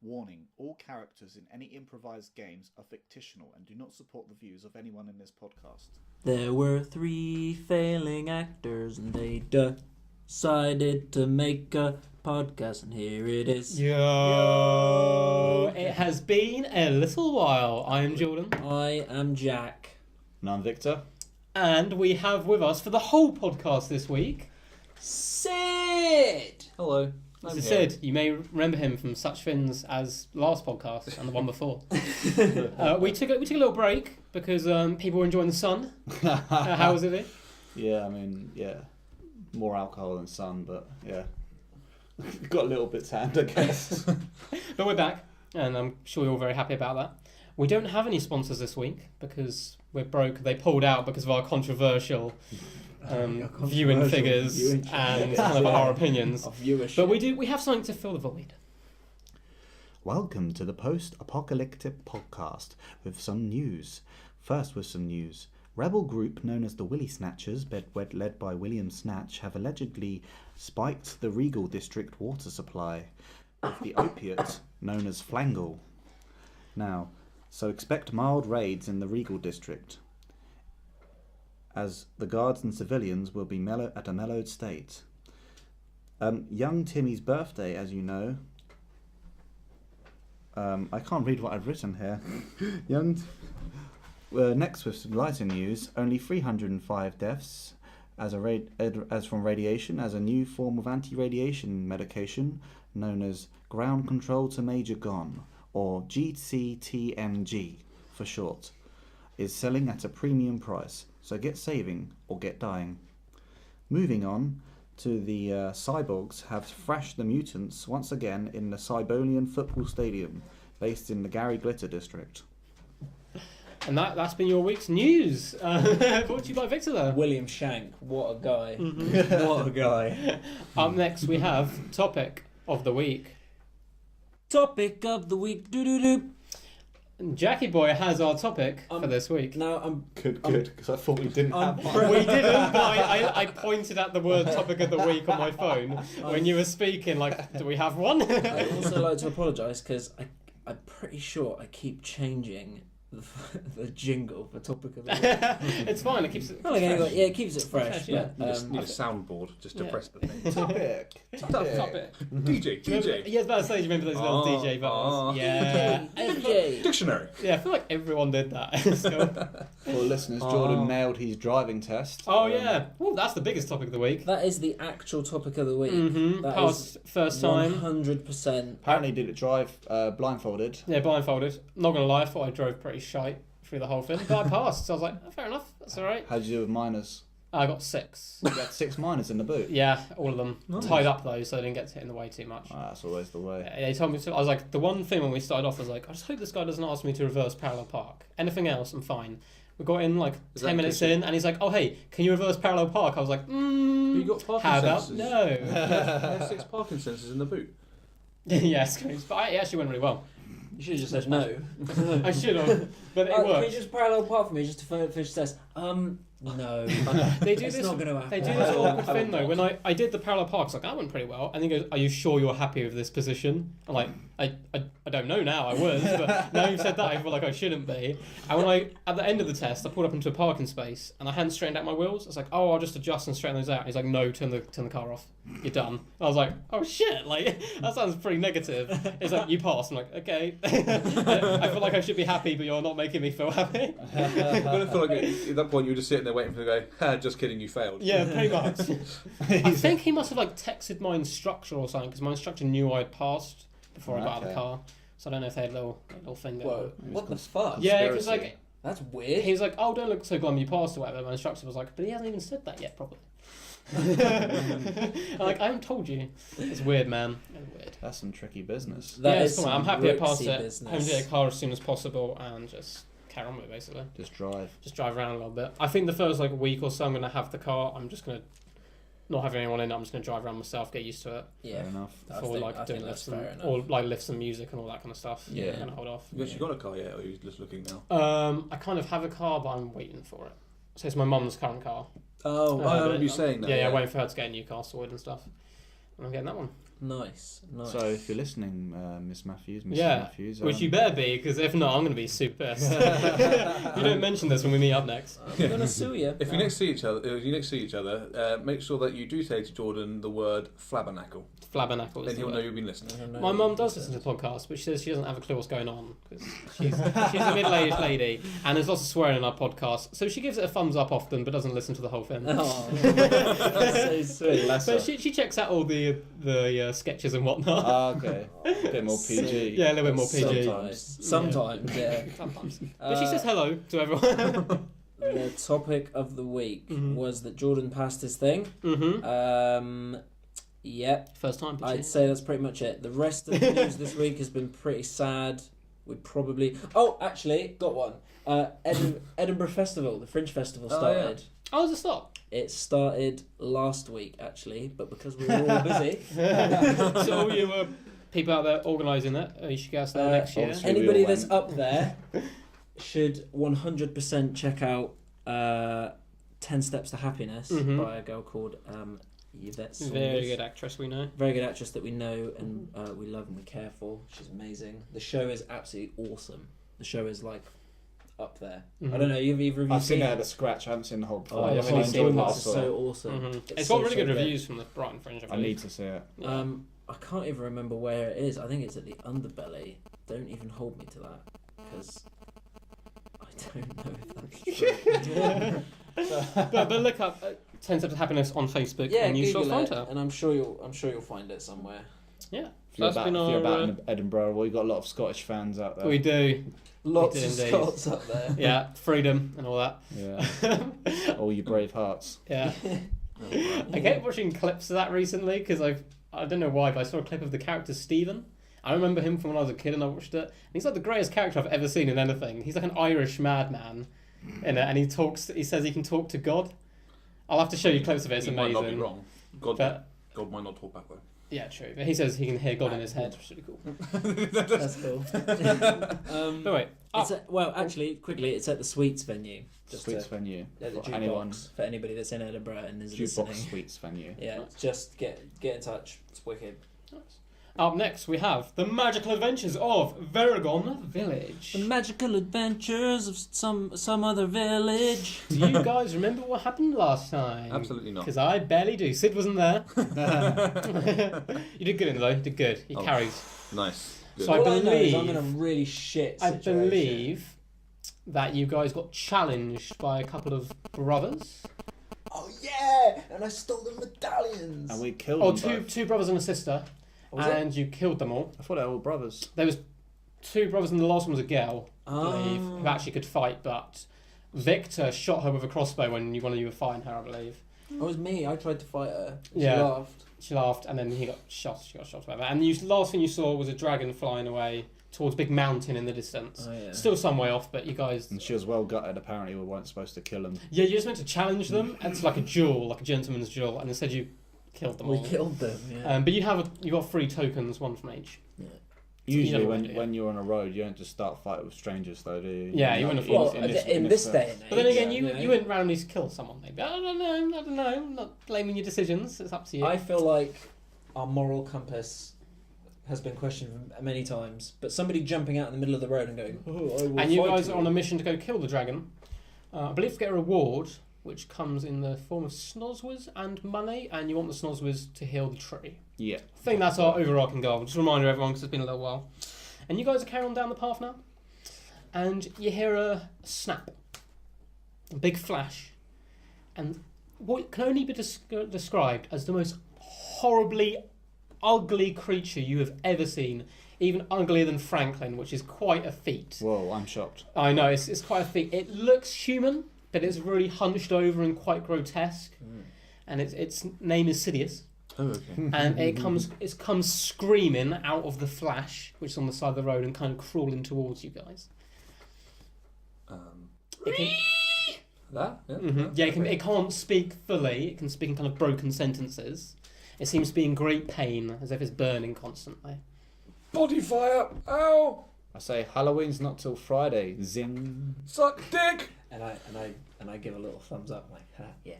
Warning, all characters in any improvised games are fictional and do not support the views of anyone in this podcast. There were 3 failing actors and they decided to make a podcast, and here it is. Yo! It has been a little while. I am Jordan. I am Jack. And I'm Victor. And we have with us for the whole podcast this week, Sid! Hello. Mr. Sid, you may remember him from such things as last podcast and the one before. We took a little break because people were enjoying the sun. How was it? Yeah, more alcohol than sun, but yeah. Got a little bit tanned, I guess. But we're back, and I'm sure you're all very happy about that. We don't have any sponsors this week because we're broke. They pulled out because of our controversial viewing figures and kind of our opinions. But we have something to fill the void. Welcome to the post-apocalyptic podcast with some news. First with some news. Rebel group known as the Willie Snatchers, led by William Snatch, have allegedly spiked the Regal District water supply with the opiate known as Flangle. Now, so expect mild raids in the Regal District, as the guards and civilians will be at a mellowed state. Young Timmy's birthday, as you know. I can't read what I've written here. Next with some lighter news, only 305 deaths as from radiation, as a new form of anti-radiation medication known as Ground Control to Major Gone, or GCTMG for short, is selling at a premium price. So get saving or get dying. Moving on to the Cyborgs have thrashed the mutants once again in the Cybolian Football Stadium, based in the Gary Glitter district. And that's been your week's news. Brought to you by Victor there. William Shank, what a guy. Mm-hmm. What a guy. Up next we have Topic of the Week. Topic of the week. Doo-doo-doo. Jackie Boy has our topic for this week. Now I'm Good, because I thought we didn't have one. We didn't, but I pointed at the word topic of the week on my phone when you were speaking, like, do we have one? I'd also like to apologise because I'm pretty sure I keep changing the jingle for topic of the week. It's fine, it keeps it fresh. It keeps it fresh. Yeah. Need a soundboard just to press the thing. Topic. DJ. Yeah, I was about to say, do you remember those little DJ buttons? Yeah. DJ. Dictionary. Yeah, I feel like everyone did that at school. For listeners, Jordan nailed his driving test. Oh, yeah. Well, that's the biggest topic of the week. That is the actual topic of the week. Mm-hmm. That Passed first time. 100%. Apparently did it drive blindfolded. Yeah, blindfolded. Not going to lie, I thought I drove pretty shite through the whole thing, but I passed, so I was like, oh, fair enough, that's alright. How'd you do with minors? I got 6. You had 6 minors in the boot? Yeah, all of them. Nice. Tied up though, so they didn't get to hit in the way too much. That's always the way. They told me to, I was like, the one thing when we started off was like, I just hope this guy doesn't ask me to reverse parallel park. Anything else, I'm fine. We got in like 10 minutes in, and he's like, oh hey, can you reverse parallel park? I was like, You got parking how about sensors? no? There's 6 parking sensors in the boot. Yes, but it actually went really well. You should have just said no. I should have, but it Can you worked. just parallel park for me just to finish the test? No. They do It's this. not going to happen. They do this awkward thing though. When I did the parallel parks, like that went pretty well. And he goes, "Are you sure you're happy with this position?" I'm like, I don't know now. I was, but now you've said that, I feel like I shouldn't be. And when at the end of the test, I pulled up into a parking space and I hadn't straightened out my wheels. I was like, "Oh, I'll just adjust and straighten those out." He's like, "No, turn the car off. You're done." And I was like, "Oh shit!" Like that sounds pretty negative. He's like, "You passed." I'm like, "Okay." I feel like I should be happy, but you're not making me feel happy. I feel like at that point you were just sitting there waiting for him to go, just kidding, you failed. Yeah, pretty much. I think he must have like texted my instructor or something because my instructor knew I'd passed before I got out of the car. So I don't know if they had a little thing there. Whoa, what the fuck? Yeah, because like That's weird. he was like, "Oh, don't look so glum, you passed or whatever." My instructor was like, "But he hasn't even said that yet, properly." I'm like, I haven't told you. It's weird, man. It's weird. That's some tricky business. That It's is cool. I'm happy I passed rootsy it. business. Home to get a car as soon as possible and just carry on with it, basically. Just drive. Just drive around a little bit. I think the first like week or so I'm gonna have the car. I'm just gonna not have anyone in it. I'm just gonna drive around myself, get used to it. Yeah. Fair enough. Before I doing think lifts that's fair and, enough. or like lifts and music and all that kind of stuff. Yeah. I'm gonna hold off. You actually got a car yet, or are you just looking now? I kind of have a car, but I'm waiting for it. So it's my mum's current car. Oh, I remember you saying that. Yeah, waiting for her to get a new car sorted and stuff. And I'm getting that one. Nice. So if you're listening, Miss Matthews, Mrs. Yeah, Matthews, which you better be, because if not, I'm going to be super pissed. You don't mention this when we meet up next. I'm gonna sue you. If you next see each other, make sure that you do say to Jordan the word flabernacle. Flabernacle. Then he'll know you've been listening. My mum does listen to the podcast, but she says she doesn't have a clue what's going on because she's a middle-aged lady, and there's lots of swearing in our podcast. So she gives it a thumbs up often, but doesn't listen to the whole thing. Oh, that's so sweet. But she checks out all the sketches and whatnot. Okay. A bit more PG. Yeah, a little bit more PG. Sometimes, yeah. Sometimes. But she says hello to everyone. The topic of the week Mhm. was that Jordan passed his thing. Mm-hmm. Yeah, First time. I'd say that's pretty much it. The rest of the news this week has been pretty sad. We probably... Oh, actually, got one. Edinburgh Festival, the Fringe Festival started. Oh, does it stop? It started last week, actually, but because we were all busy... So all you people out there organising that, you should get us there next year. obviously. Anybody we all that's went. up there should 100% check out 10 Steps to Happiness Mhm. by a girl called Yvette Saunders. Very good actress, we know. Very good actress that we know and we love and we care for. She's amazing. The show is absolutely awesome. The show is like up there. Mhm. I don't know. Either of you I've seen it it? at a scratch. I haven't seen the whole Oh, I've the only whole seen thing parts is of so awesome. Mhm. It's It's so, got really so good reviews from the Brighton Fringe. I need to see it. Yeah. I can't even remember where it is. I think it's at the Underbelly. Don't even hold me to that because I don't know if that's true. but look up 10 Steps of Happiness on Facebook Yeah, and you shall Google find it, her. and I'm sure you'll find it somewhere. Yeah. If you're That's about, been if you're our, about in Edinburgh, we've got a lot of Scottish fans out there. we do. Lots did of indeed. Scots up there. Yeah, freedom and all that. Yeah. All you brave hearts. Yeah. I kept watching clips of that recently because I don't know why, but I saw a clip of the character Stephen. I remember him from when I was a kid and I watched it. And he's like the greatest character I've ever seen in anything. He's like an Irish madman in it, and he says he can talk to God. I'll have to show you clips of it. It's You amazing. might not be wrong. God But might not talk back though. yeah, true. But he says he can hear God in his head, which is really cool. That's cool. But wait, It's actually, quickly, it's at the Sweets venue. Sweets venue. At the For anyone. jukebox for anybody that's in Edinburgh and is Jukebox listening. Sweets venue. Yeah, Nice. just get in touch. It's wicked. up next we have the magical adventures of Veragon Village. The magical adventures of some other village. Do you guys remember what happened last time? Absolutely not. Because I barely do. Sid wasn't there. You did good in it, though. You did good. You Oh. carried. Nice. Good. So I All I know is believe- I'm in a really shit I situation. believe that you guys got challenged by a couple of brothers. Oh yeah, and I stole the medallions. And we killed Oh, them both. two brothers and a sister. Was it? And you killed them all. I thought they were all brothers. There was two brothers and the last one was a girl, I believe, Oh. who actually could fight, but Victor shot her with a crossbow when one of you were fighting her, I believe. It was me. I tried to fight her. She Yeah. laughed. She laughed, and then she got shot, whatever. And the last thing you saw was a dragon flying away towards a big mountain in the distance. Oh, yeah. Still some way off, but you guys... And she was well gutted. Apparently, we weren't supposed to kill them. Yeah, you just meant to challenge them. And it's like a duel, like a gentleman's duel, and instead you killed them We all. killed them. Yeah. But you got 3 tokens, 1 from each. Usually, never when, would, yeah. when you're on a road, you don't just start fighting with strangers, though, do you? Yeah, you wouldn't have thought well, in this day and age. But then again, yeah. you wouldn't randomly kill someone, maybe. I don't know. I'm not blaming your decisions. It's up to you. I feel like our moral compass has been questioned many times, but somebody jumping out in the middle of the road and going, "Oh, I will And you fight guys are on a mission to go kill the dragon. I believe to get a reward, which comes in the form of snozwas and money, and you want the snozwas to heal the tree. Yeah. I think that's our overarching goal. Just a reminder, everyone, because it's been a little while. And you guys are carrying on down the path now, and you hear a snap, a big flash, and what can only be described as the most horribly ugly creature you have ever seen, even uglier than Franklin, which is quite a feat. Whoa, I'm shocked. I know, it's quite a feat. It looks human, but it's really hunched over and quite grotesque. And its name is Sidious. Oh, okay. And it comes screaming out of the flash, which is on the side of the road, and kind of crawling towards you guys. It can, That? Yeah. yeah, it can't speak fully. It can speak in kind of broken sentences. It seems to be in great pain, as if it's burning constantly. Body fire! Ow! I say Halloween's not till Friday. Zing. Suck dick! And I give a little thumbs up, like, yeah,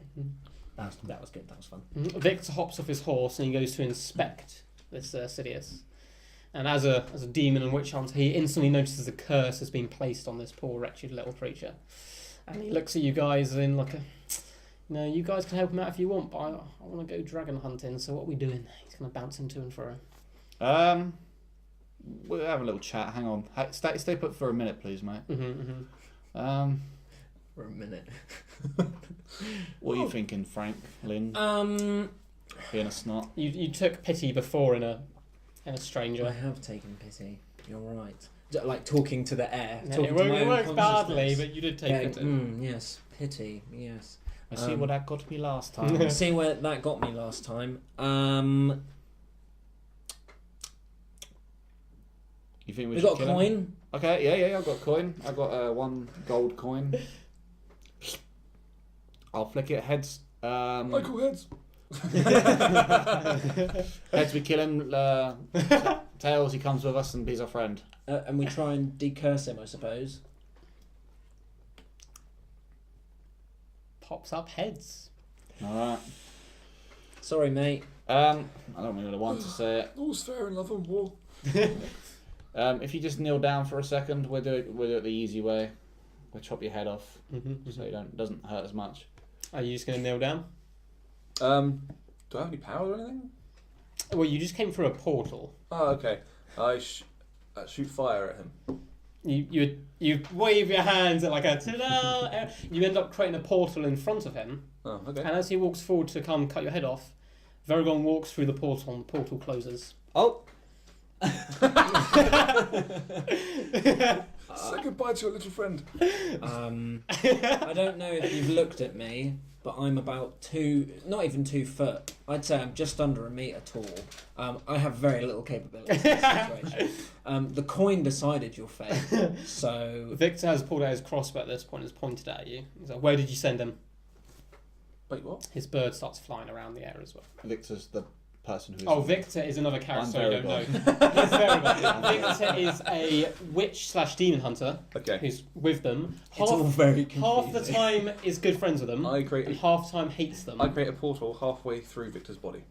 that was good, that was fun. Victor hops off his horse and he goes to inspect this Sidious. And as a demon and witch hunter, he instantly notices a curse has been placed on this poor wretched little creature. And he looks at you guys in like a, you guys can help him out if you want, but I want to go dragon hunting. So what are we doing? He's going to bounce him to and fro. We'll have a little chat. Hang on. Stay put for a minute, please, mate. For a minute. What are you thinking, Frank? Lynn? Being a snot. You took pity before in a stranger. I have taken pity. You're right. Like talking to the air. Yeah, Talking it to my own worked badly, consciousness. but you did take pity. Yes, pity. Yes. I see what that got me last time. See where that got me last time. You think We should got a kill him? coin. Okay, yeah, I've got a coin. I've got 1 gold coin. I'll flick it. Heads. Michael heads. Heads, we kill him. Tails, he comes with us and he's our friend. And we try and decurse him, I suppose. Pops up heads. Alright. Sorry, mate. I don't really want to say it. All's fair in love and war. If you just kneel down for a second, we'll do it the easy way. We'll chop your head off so it doesn't hurt as much. Are you just going to kneel down? Do I have any power or anything? Well, you just came through a portal. Oh, okay. I shoot fire at him. You wave your hands at like a ta-da! You end up creating a portal in front of him. Oh, okay. And as he walks forward to come cut your head off, Varagon walks through the portal and the portal closes. Oh! Say goodbye to your little friend. I don't know if you've looked at me, but I'm about not even 2 foot. I'd say I'm just under a metre tall. I have very little capability in this situation. The coin decided your fate, so... Victor has pulled out his crossbow at this point and has pointed at you. He's like, where did you send him? Wait, what? His bird starts flying around the air as well. Victor's the person who... Oh, Victor is another character, so you don't know. I'm He's Varagon. Victor is a witch/demon hunter Okay. who's with them. It's all very confusing. Half the time is good friends with them, and half the time hates them. I create a portal halfway through Victor's body.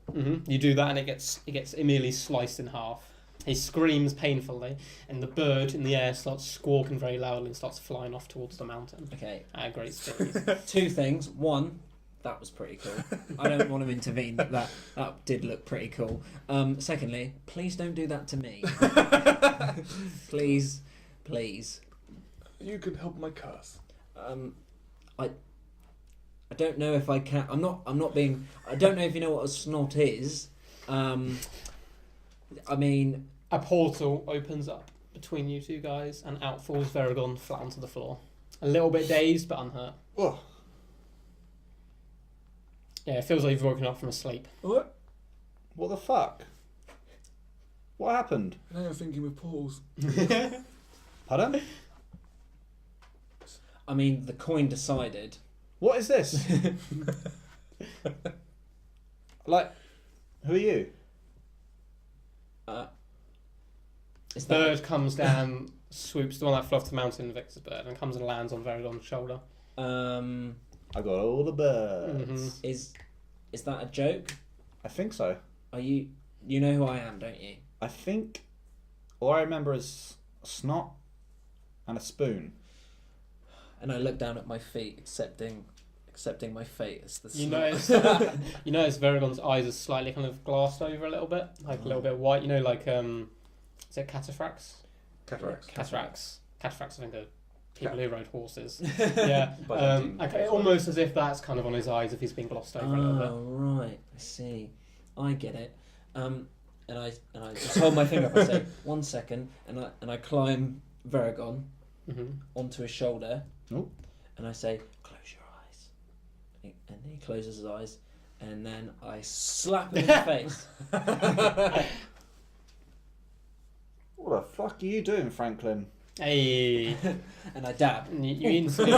You do that, and it gets immediately sliced in half. He screams painfully, and the bird in the air starts squawking very loudly and starts flying off towards the mountain Okay. at a great speed. 2 things. 1, that was pretty cool. I don't want to intervene. That did look pretty cool. Secondly, please don't do that to me. Please. You can help my curse. I don't know if I can. I'm not being. I don't know if you know what a snot is. I mean, A portal opens up between you two guys, and out falls Varagon flat onto the floor. A little bit dazed, but unhurt. Oh. Yeah, it feels like you've woken up from a sleep. What? What the fuck? What happened? Now you're thinking with Paul's. Pardon? I mean, the coin decided. What is this? Like, who are you? Is Bird comes down, swoops the one that flew off the mountain, Victor's bird, and comes and lands on Varagon's shoulder. I got all the birds. Is that a joke? I think so. Are you know who I am, don't you? I think all I remember is a snot and a spoon. And I look down at my feet, accepting my fate as the You snot. notice Varagon's eyes are slightly kind of glassed over a little bit, like a little bit white. You know, like is it cataphracts? Cataracts. Cataracts, I think, are people who rode horses. Yeah, almost as if that's kind of on his eyes, if he's been glossed over a little bit. Oh right, I see. I get it. And I just hold my finger up and say 1 second, and I climb Varagon onto his shoulder. Oh. And I say, close your eyes. And he closes his eyes, and then I slap him in the face. What the fuck are you doing, Franklin? Hey, And I dab. and you instantly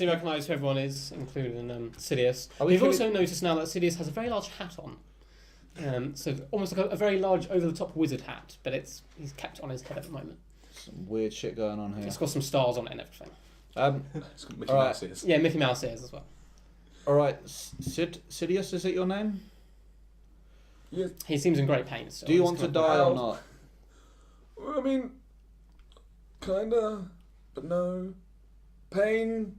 recognise who everyone is, including Sidious. Are we You've fully- also noticed now that Sidious has a very large hat on. So almost like a very large over-the-top wizard hat, but he's kept on his head at the moment. Some weird shit going on here. It's got some stars on it and everything. It's got Mickey Alright. Mouse ears. Yeah, Mickey Mouse ears as well. Alright, Sidious, is it your name? Yeah. He seems in great pain still. Do you want to die or not? I mean, kinda, but no. Pain,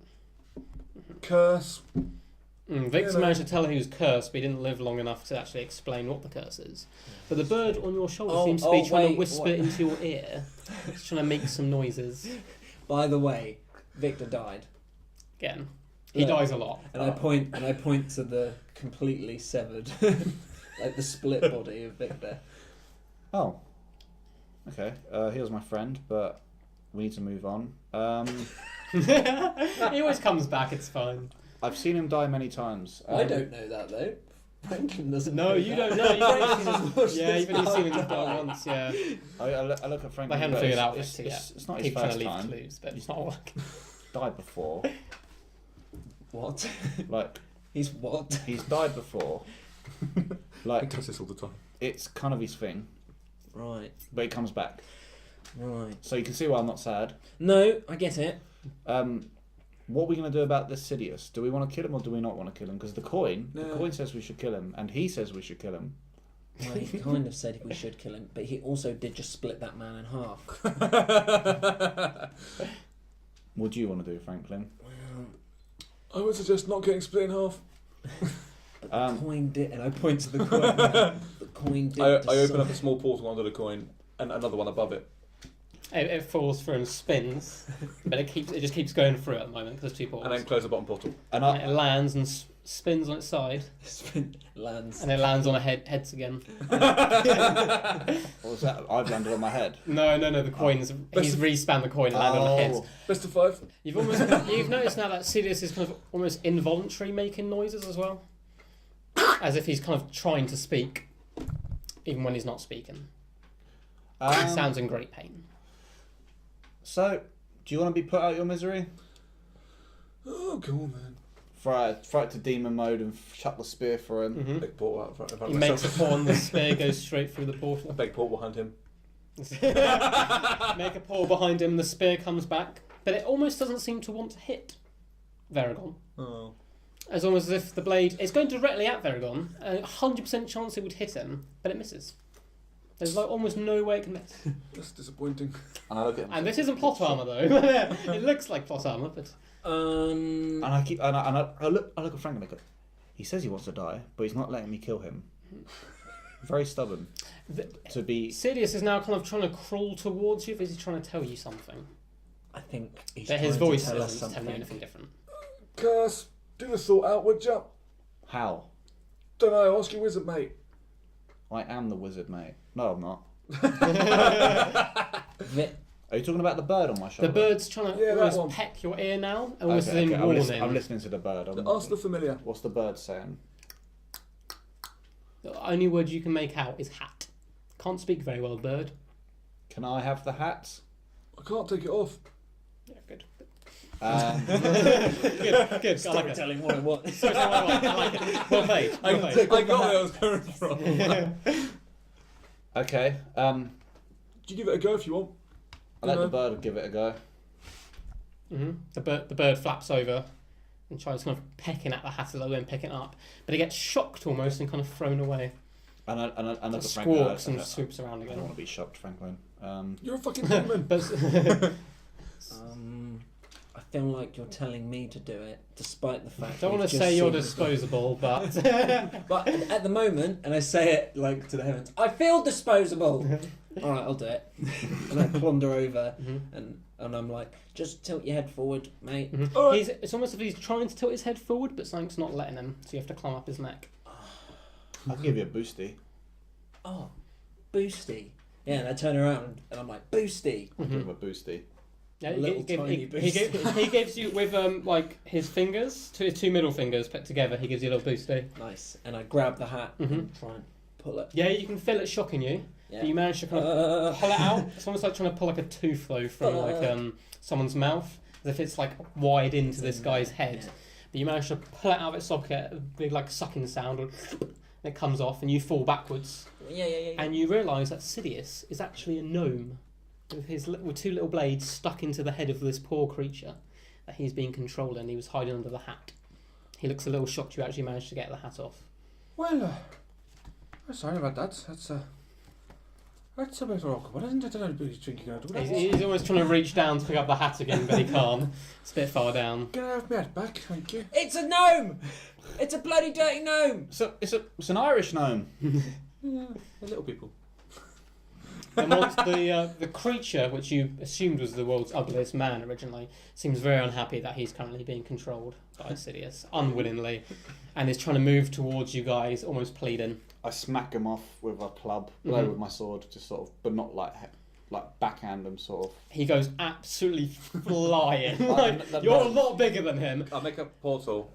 curse. Victor managed to tell he was cursed, but he didn't live long enough to actually explain what the curse is. But the bird on your shoulder seems to be trying to whisper into your ear. It's trying to make some noises. By the way, Victor died. Again, he dies a lot. And I point to the completely severed, like the split body of Victor. Oh. Okay. Here's my friend, but we need to move on. He always comes back. It's fine. I've seen him die many times. I don't know that though. Franklin doesn't. No, you don't know. You've only seen him. Yeah, you've only seen him die once. Yeah. I look at Franklin. They haven't figured out it's not his Keep trying first to leave time. clues, but it's not working. Died before. What? Like He's what? he's died before. He Like does this all the time. it's kind of his thing, Right. but he comes back. Right. So you can see why I'm not sad. No, I get it. What are we going to do about this Sidious? Do we want to kill him or do we not want to kill him? Because the coin No. says we should kill him, and he says we should kill him. Well, he kind of said we should kill him, but he also did just split that man in half. What do you want to do, Franklin? I would suggest not getting split in half. But the coin did, and I point to the coin. The coin did. I open decide. up a small portal under the coin and another one above it. It falls through and spins, but it just keeps going through at the moment because there's two portals. And then close the bottom portal. And And it lands and spins on its side, Lands. and it lands on a heads again. what was that? I've landed on my head. No, the coins. He's respanned the coin and landed on the heads. Best of 5. You've noticed now that Sidious is kind of almost involuntary making noises as well, as if he's kind of trying to speak, even when he's not speaking. He sounds in great pain. So, do you want to be put out your misery? Oh, go on then. Fry it to demon mode and chuck the spear for him. Mm-hmm. Big portal out front of He makes a myself. paw and the spear goes straight through the A portal. big portal behind him. Make a paw behind him, the spear comes back, but it almost doesn't seem to want to hit Varagon. Oh. As almost as if the blade is going directly at Varagon, a 100% chance it would hit him, but it misses. There's like almost no way it can miss. That's disappointing. And I look at him. And this isn't plot armor though. It looks like plot armor, but And I look at Franklin. I go, he says he wants to die, but he's not letting me kill him. Very stubborn. To be. Sidious is now kind of trying to crawl towards you. Is he trying to tell you something? I think he's But his trying voice to tell us isn't telling you something. anything different. Curse, do the thought outward jump. How? Don't know, ask your wizard, mate. I am the wizard, mate. No, I'm not. Vi- Are you talking about the bird on my shoulder? The bird's trying to Yeah, that almost one. peck your ear now, almost in I'm, warning. I'm listening to the bird. Ask the familiar. What's the bird saying? The only word you can make out is hat. Can't speak very well, bird. Can I have the hat? I can't take it off. Yeah, good. Good. I like it. Storytelling 101. I like it. Well played. I Well played. got where I was coming from. Okay. You give it a go if you want. I'll let the bird give it a go. The bird flaps over and tries kind of pecking at the hat a little bit and picking it up, but it gets shocked almost and kind of thrown away. And I look It at Franklin. squawks and swoops around I again. don't want to be shocked, Franklin. You're a fucking demon. But I feel like you're telling me to do it, despite the fact. don't want we've to just say you're seen- disposable, but But at the moment, and I say it like to the heavens, I feel disposable. All right, I'll do it. And I plunder over, and I'm like, just tilt your head forward, mate. Alright. it's almost as if he's trying to tilt his head forward, but something's not letting him, so you have to climb up his neck. I'll give you a boosty. Oh, boosty. Yeah, and I turn around and I'm like, boosty. I'll give him a boosty. Yeah, Little tiny boost. he gives you with like his fingers, his two middle fingers put together. He gives you a little boosty. Nice. And I grab the hat and try and pull it. Yeah, you can feel it shocking you. Yeah. But you manage to kind of pull it out. It's almost like trying to pull like a tooth though from like someone's mouth, as if it's like wide into this guy's head. Yeah. But you manage to pull it out of its socket, a big like sucking sound, and it comes off, and you fall backwards. Yeah. And you realise that Sidious is actually a gnome with two little blades stuck into the head of this poor creature that he's being controlled, and he was hiding under the hat. He looks a little shocked you actually managed to get the hat off. Well, Oh, sorry about that. That's a bit awkward, isn't it? Everybody's drinking out of it. He's almost trying to reach down to pick up the hat again, but he can't. It's a bit far down. Can I have my hat back? Thank you. It's a gnome! It's a bloody dirty gnome! So it's an Irish gnome. Yeah, the little people. The creature, which you assumed was the world's ugliest man originally, seems very unhappy that he's currently being controlled by Sidious, unwillingly, and is trying to move towards you guys, almost pleading. I smack him off with a club, blow with my sword, just sort of, but not like backhand him, sort of. He goes absolutely flying. Like, You're a lot bigger than him. I'll make a portal.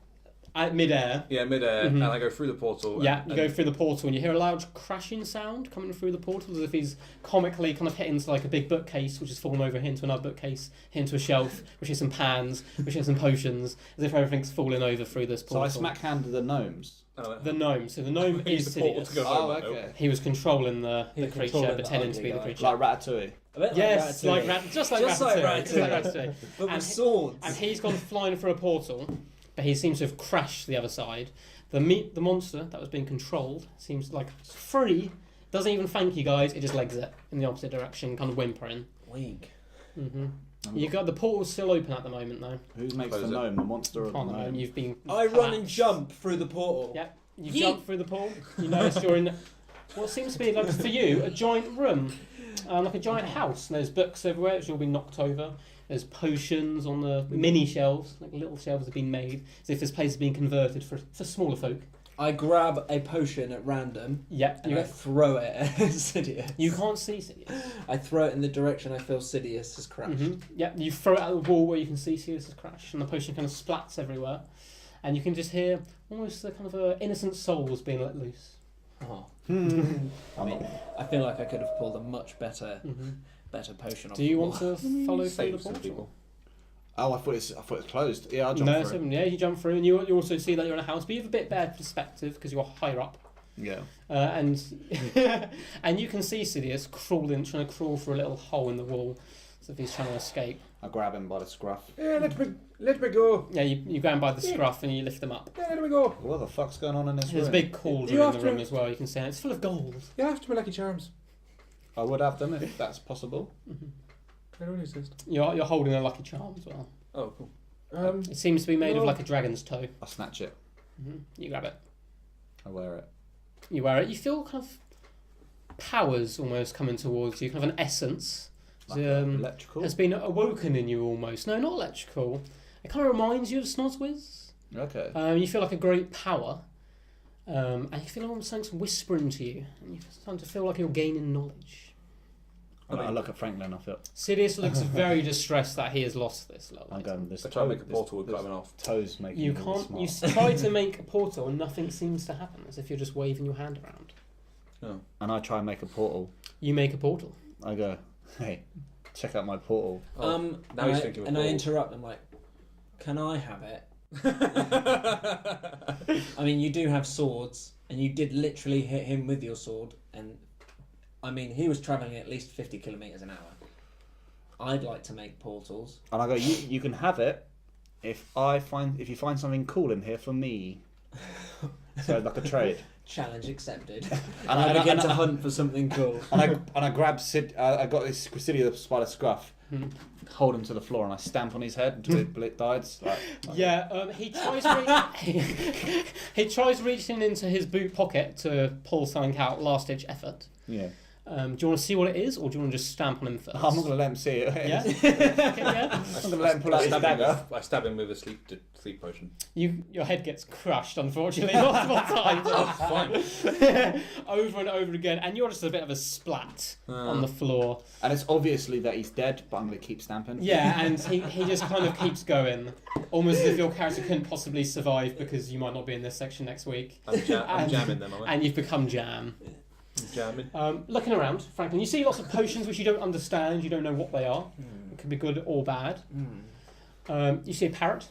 At mid-air. Yeah, mid-air, and I go through the portal. Yeah, you go through the portal and you hear a loud crashing sound coming through the portal, as if he's comically kind of hit into like a big bookcase, which has fallen over, hit into another bookcase, hit into a shelf, which has some pans, which has some potions, as if everything's falling over through this portal. So I smack-handed the gnomes. The gnome. So the gnome is the portal to go Sidious. home, Oh, I know. okay. He was controlling the creature, controlling pretending the to be the ugly creature. Like Ratatouille. A bit Yes, like just like Ratatouille. But And with swords. And he's gone flying through a portal, but he seems to have crashed the other side. The monster that was being controlled seems like free. Doesn't even thank you guys. It just legs it in the opposite direction, kind of whimpering. Wink. You got the portal's still open at the moment though. Who makes Close the it. gnome? The monster or the Can't know, gnome? you've been. I run and collapsed. jump through the portal. Yep. You Yeet. jump through the portal. You notice you're in what seems to be like for you a giant room, like a giant house. And there's books everywhere, which will be knocked over. There's potions on the mini shelves, like little shelves have been made, as if this place has been converted for smaller folk. I grab a potion at random Yep. and I throw it at Sidious. You can't see Sidious. I throw it in the direction I feel Sidious has crashed. Yep. You throw it at the wall where you can see Sidious' crash, and the potion kind of splats everywhere, and you can just hear almost the kind of innocent souls being let loose. Oh. I mean, I feel like I could have pulled a much better potion off. Do you the want wall. to follow through the Save some portal? people. Oh, I thought it's closed. Yeah, I'll jump No, through. yeah, you jump through, and you also see that you're in a house, but you have a bit bad perspective because you're higher up. Yeah. And and you can see Sidious trying to crawl through a little hole in the wall, as if he's trying to escape. I grab him by the scruff. Yeah, let me go. Yeah, you go in by the scruff and you lift them up. Yeah, let me go. What the fuck's going on in this There's a room? big cauldron You in have the room to- as well, you can see, and it's full of gold. You have to be Lucky Charms. I would have them if that's possible. I don't exist. You're holding a lucky charm as well. Oh, cool. It seems to be made of no. like a dragon's toe. I snatch it. You grab it. I wear it. You wear it. You feel kind of powers almost coming towards you, kind of an essence. Like electrical. Has been awoken in you almost. No, not electrical. It kind of reminds you of Snozwiz. Okay. You feel like a great power. And you feel almost something's whispering to you. And you're starting to feel like you're gaining knowledge. I look at Franklin. I feel. Sidious looks very distressed that he has lost this little I'm item. going. This I try to make a this- portal with this climbing off. Toes making You me can't. really You smart. try to make a portal and nothing seems to happen, as if you're just waving your hand around. Oh. And I try and make a portal. You make a portal. I go, hey, check out my portal. Now and he's I, thinking of and I portal. interrupt. I'm like, can I have it? I mean, you do have swords, and you did literally hit him with your sword, and I mean, he was travelling at least 50 kilometres an hour. I'd like to make portals. And I go, you can have it if you find something cool in here for me. So like a trade. Challenge accepted. And I begin to hunt for something cool. And I grab I got this Sidious the Splat scruff, hold him to the floor, and I stamp on his head until it dies. He tries. He tries reaching into his boot pocket to pull something out. Last ditch effort. Yeah. Do you want to see what it is, or do you want to just stamp on him first? I'm not going to let him see it. Yeah. Okay, yeah. I'm going to let him pull out his dagger. I stab him with a sleep potion. Your head gets crushed, unfortunately, multiple times. Fine. Over and over again, and you're just a bit of a splat on the floor. And it's obviously that he's dead, but I'm going to keep stamping. Yeah, and he just kind of keeps going, almost as if your character couldn't possibly survive because you might not be in this section next week. I'm jamming them, am I? And you've become jam. I'm jamming. Looking around, Franklin, you see lots of potions which you don't understand, you don't know what they are. It could be good or bad. You see a parrot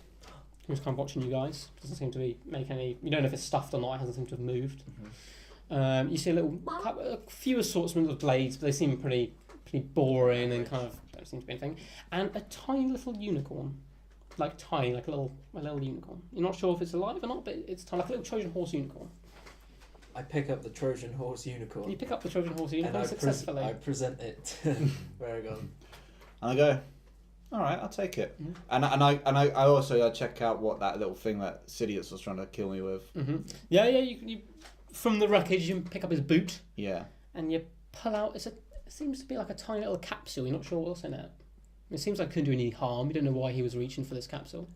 who's kind of watching you guys. Doesn't seem to be making any... You don't know if it's stuffed or not, it hasn't seemed to have moved. You see a few assortments of blades, but they seem pretty boring and kind of don't seem to be anything. And a tiny little unicorn. Like a little unicorn. You're not sure if it's alive or not, but it's tiny, like a little Trojan horse unicorn. I pick up the Trojan Horse Unicorn. You pick up the Trojan Horse and Unicorn successfully. I present it to Varagon. And I go, all right, I'll take it. Mhm. And I also check out what that little thing that Sidious was trying to kill me with. Mm-hmm. Yeah. You from the wreckage, you pick up his boot Yeah. and you pull out. It seems to be like a tiny little capsule. You're not sure what's in it. It seems like it couldn't do any harm. You don't know why he was reaching for this capsule.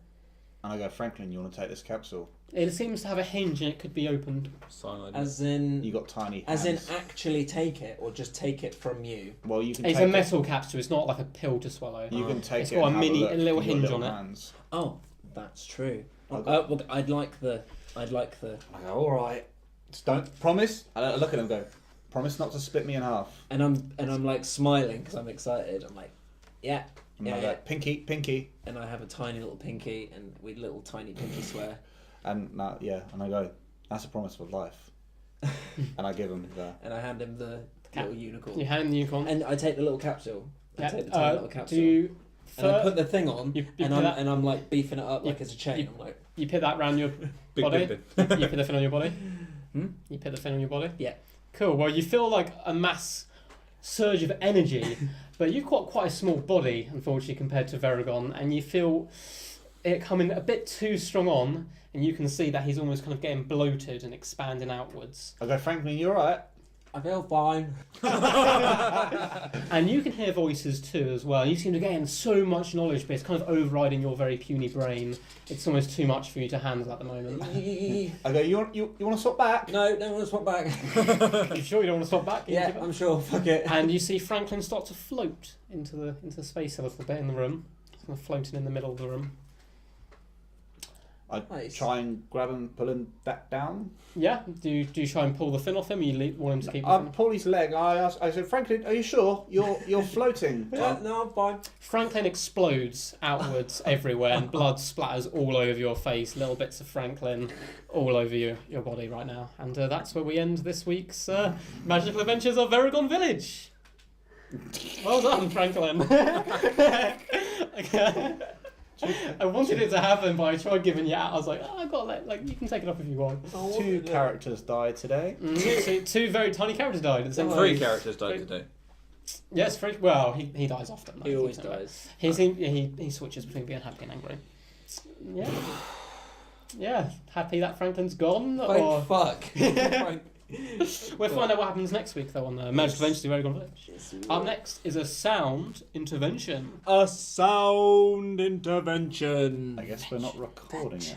And I go, Franklin, you want to take this capsule? It seems to have a hinge and it could be opened. Cyanide. As in, You got tiny as hands. in, actually take it, or just take it from you. Well, you can It's take a metal capsule. It's not like a pill to swallow. You can take It's it. got a and have mini- look a little in your hinge little on it. hands. Oh, that's true. Okay. Well, I'd like the. I go, all right. Just don't promise. And I look at him and go, promise not to split me in half. And I'm like smiling because I'm excited. I'm like, yeah. And Yeah, I go, yeah. pinky. And I have a tiny little pinky, and we little tiny pinky swear. And and I go, that's a promise for life. And I give him the. And I hand him the Cap- little unicorn. You hand him the unicorn. And I take the little capsule. I take the tiny little capsule. Do you, and I put the thing on, you and put that- I'm like beefing it up you- like it's a chain. you- I'm like, you put that round your Big body? bit. You put the fin on your body? Hmm? You put the fin on your body? Yeah. Cool. Well, you feel like a mass surge of energy, but you've got quite a small body, unfortunately, compared to Varagon, and you feel it coming a bit too strong on, and you can see that he's almost kind of getting bloated and expanding outwards. I go, Franklin, you all right? I feel fine. And you can hear voices too as well. You seem to gain so much knowledge, but it's kind of overriding your very puny brain. It's almost too much for you to handle at the moment. I go, you want to swap back? No, don't want to swap back. You sure you don't want to swap back? Yeah, I'm sure. Fuck it. And you see Franklin start to float into the space a little bit in the room. He's kind of floating in the middle of the room. I Nice. try and grab him, pull him back down. Yeah. Do you try and pull the fin off him, or you want him to keep the I fin? pull his leg. I said, Franklin, are you sure you're floating? Yeah, no, I'm fine. Franklin explodes outwards everywhere, and blood splatters all over your face. Little bits of Franklin all over your body right now. And that's where we end this week's Magical Adventures of Varagon Village. Well done, Franklin. I wanted it to happen, but I tried giving you out. I was like, I got like you can take it up if you want. Two characters died today. Two very tiny characters died at the same time. 3 characters died today. Yes, well, he dies often. He always dies. He switches between being happy and angry. Yeah. Yeah. Happy that Franklin's gone, or Fuck. we'll find out what happens next week though on the Magical Adventures of Varagon Village. Up next is a sound intervention. A sound intervention. I guess we're not recording it.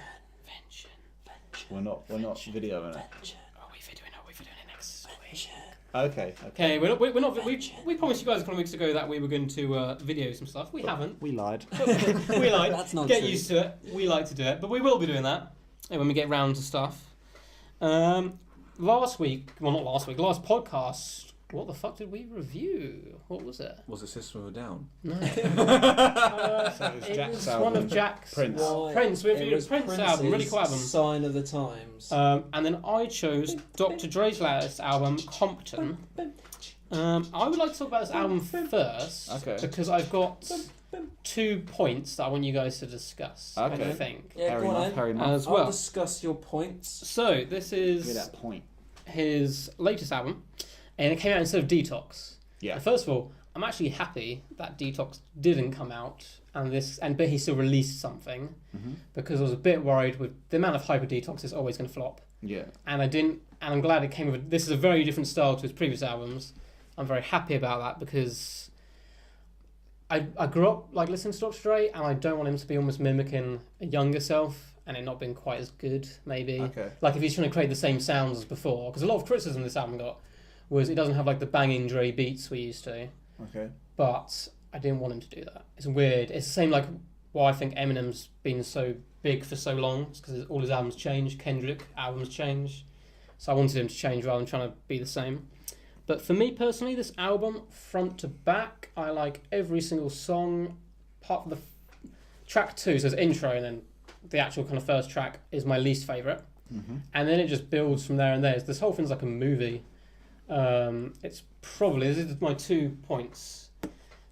We're not videoing it. Are we videoing it next week? Okay. Okay, we're not. We promised you guys a couple of weeks ago that we were going to video some stuff. We haven't. We lied. We like. That's not Get true. used to it. We like to do it, but we will be doing that when we get round to stuff. Last podcast. What the fuck did we review? What was it? Was it System of a Down? No. So it was It Jack's was album. one of Jack's. Prince. Prince. We It reviewed was Prince album. Really cool album. Sign of the Times. And then I chose Dr. Dre's latest album, Compton. I would like to talk about this album first, Okay. because I've got 2 points that I want you guys to discuss. Okay. I think. Yeah, Fair go on enough. then. Fair enough. As I'll well. discuss your points. So this Give me is that point. his latest album, and it came out instead of Detox. Yeah. And first of all, I'm actually happy that Detox didn't come out, but he still released something, Mhm. because I was a bit worried with the amount of hyper Detox is always going to flop. Yeah. And I'm glad it came with. This is a very different style to his previous albums. I'm very happy about that, because I grew up like listening to Dr. Dre, and I don't want him to be almost mimicking a younger self, and it not being quite as good. Maybe Okay. like if he's trying to create the same sounds as before, because a lot of criticism this album got was it doesn't have like the banging Dre beats we used to. Okay. But I didn't want him to do that. It's weird. It's the same like why I think Eminem's been so big for so long. It's because all his albums change. Kendrick albums change. So I wanted him to change rather than trying to be the same. But for me personally, this album, front to back, I like every single song. Apart from the track 2, so it's intro, and then the actual kind of first track is my least favourite. Mm-hmm. And then it just builds from there and there. This whole thing's like a movie. It's probably, this is my 2 points.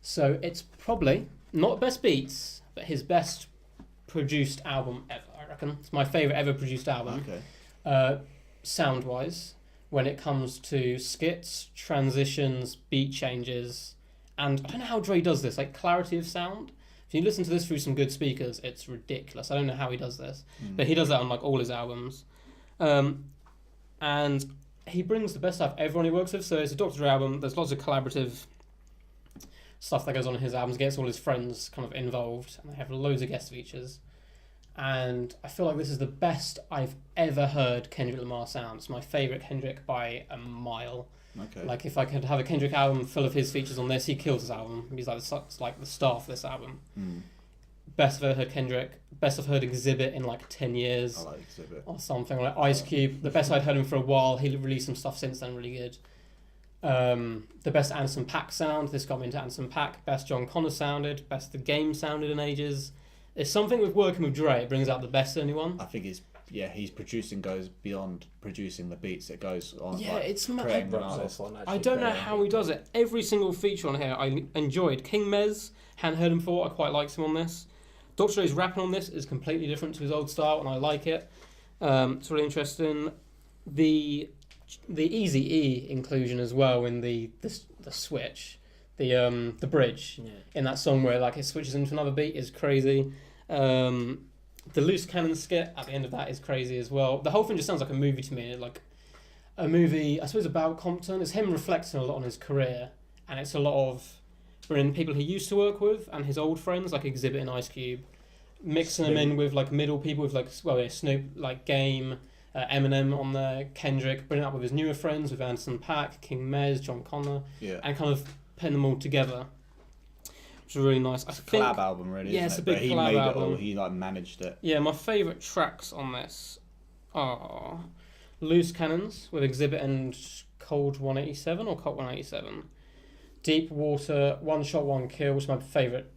So it's probably not best beats, but his best produced album ever, I reckon. It's my favourite ever produced album. Okay. Sound wise, when it comes to skits, transitions, beat changes, and I don't know how Dre does this, like clarity of sound. If you listen to this through some good speakers, it's ridiculous. I don't know how he does this, but he does that on like all his albums. And he brings the best out of everyone he works with. So it's a Dr. Dre album. There's lots of collaborative stuff that goes on in his albums. He gets all his friends kind of involved, and they have loads of guest features. And I feel like this is the best I've ever heard Kendrick Lamar sound. It's my favourite Kendrick by a mile. Okay. Like, if I could have a Kendrick album full of his features on this, he kills his album. He's like the star for this album. Best I've ever heard Kendrick. Best I've heard Exhibit in like 10 years. I like Exhibit. Or something. Like Ice Cube. The best I'd heard him for a while. He released some stuff since then, really good. The best Anderson .Paak sound. This got me into Anderson .Paak. Best John Connor sounded. Best The Game sounded in ages. It's something with working with Dre. It brings out the best in anyone. I think his producing goes beyond producing the beats. It goes on. Yeah, like, it's creating an Rubs artist. off on, I don't know how he does it. Every single feature on here I enjoyed. King Mez, hadn't heard him before. I quite liked him on this. Dr. Dre's rapping on this is completely different to his old style, and I like it. It's really interesting. The Eazy-E inclusion as well in the switch, the bridge in that song where like it switches into another beat is crazy. The Loose Cannon skit at the end of that is crazy as well. The whole thing just sounds like a movie to me, like a movie, I suppose, about Compton. It's him reflecting a lot on his career, and it's a lot of bringing people he used to work with and his old friends, like Exhibit and Ice Cube, mixing them in with like middle people with like, well, yeah, Snoop, like Game, Eminem on there, Kendrick, bringing it up with his newer friends, with Anderson .Paak, King Mez, John Connor, and kind of putting them all together. Which is really nice. It's a collab album, really. Yeah, isn't it's a big but he collab made album. It all. He like managed it. Yeah, my favourite tracks on this are Loose Cannons with Exhibit and Cold 187 or Cold 187. Deep Water, One Shot, One Kill, which is my favourite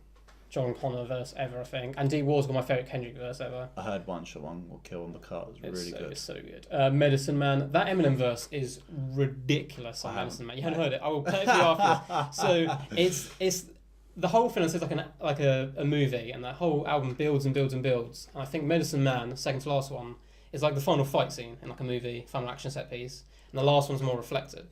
John Connor verse ever, I think. And Deep Water's got my favourite Kendrick verse ever. I heard One Shot, One Will Kill on the car. It was really good. It's so good. Medicine Man, that Eminem verse is ridiculous on Medicine Man. You haven't heard it. I will play it for you after. So it's the whole film is like a movie, and that whole album builds and builds and builds. And I think Medicine Man, the second to last one, is like the final fight scene in like a movie, final action set piece. And the last one's more reflective.